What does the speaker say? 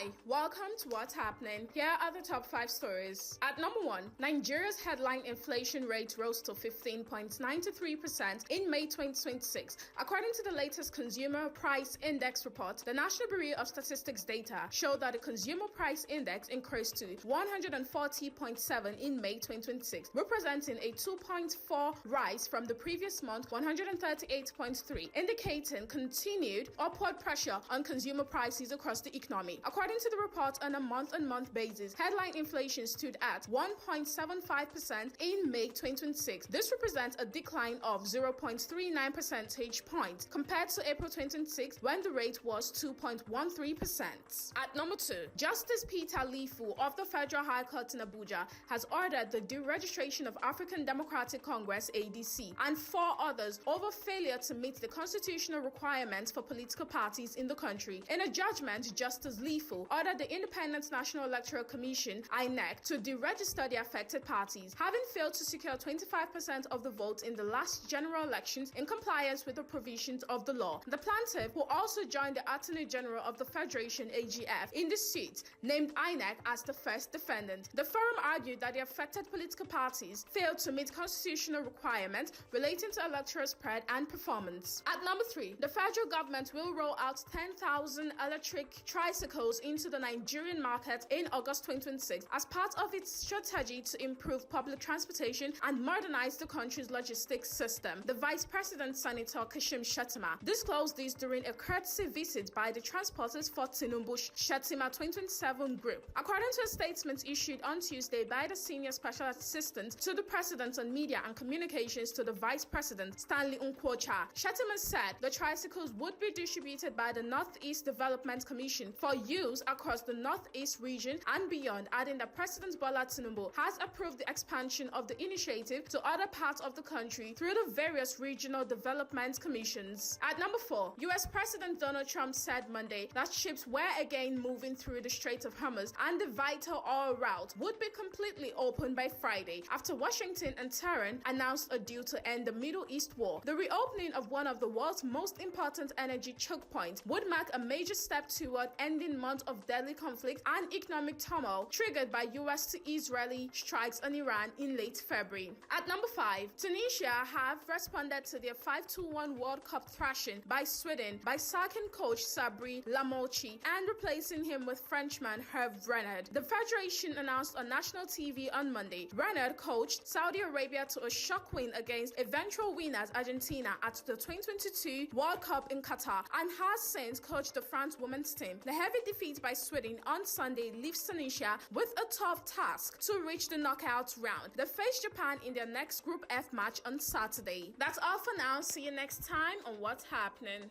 Hi, welcome to What's Happening. Here are the top 5 stories. At number 1, Nigeria's headline inflation rate rose to 15.93% in May 2026. According to the latest Consumer Price Index report, the National Bureau of Statistics data showed that the Consumer Price Index increased to 140.7 in May 2026, representing a 2.4 rise from the previous month, 138.3, indicating continued upward pressure on consumer prices across the economy. According to the report, on a month-on-month basis, headline inflation stood at 1.75% in May 2026. This represents a decline of 0.39 percentage points compared to April 2026, when the rate was 2.13%. At number 2, Justice Peter Lifu of the Federal High Court in Abuja has ordered the deregistration of African Democratic Congress (ADC) and 4 others over failure to meet the constitutional requirements for political parties in the country. In a judgment, Justice Lifu ordered the Independent National Electoral Commission (INEC) to deregister the affected parties, having failed to secure 25% of the votes in the last general elections in compliance with the provisions of the law. The plaintiff, who also joined the Attorney General of the Federation (AGF) in the suit, named INEC as the first defendant. The forum argued that the affected political parties failed to meet constitutional requirements relating to electoral spread and performance. At number 3, the federal government will roll out 10,000 electric tricycles into the Nigerian market in August 2026 as part of its strategy to improve public transportation and modernize the country's logistics system. The Vice President, Senator Shettima, disclosed this during a courtesy visit by the Transporters for Tinubu's Shettima 2027 group. According to a statement issued on Tuesday by the Senior Special Assistant to the President on Media and Communications to the Vice President, Stanley Nkwocha, Shettima said the tricycles would be distributed by the Northeast Development Commission for use across the Northeast region and beyond, adding that President Bola Tinubu has approved the expansion of the initiative to other parts of the country through the various regional development commissions. At number 4, US President Donald Trump said Monday that ships were again moving through the Strait of Hormuz and the vital oil route would be completely open by Friday after Washington and Tehran announced a deal to end the Middle East war. The reopening of one of the world's most important energy choke points would mark a major step toward ending months of deadly conflict and economic turmoil triggered by US to Israeli strikes on Iran in late February. At number 5, Tunisia have responded to their 5-1 World Cup thrashing by Sweden by sacking coach Sabri Lamouchi and replacing him with Frenchman Renard. The federation announced on national TV on Monday. Renard coached Saudi Arabia to a shock win against eventual winners Argentina at the 2022 World Cup in Qatar and has since coached the France women's team. The heavy defeat by Sweden on Sunday leaves Tunisia with a tough task to reach the knockout round. They face Japan in their next Group F match on Saturday. That's all for now. See you next time on What's Happening.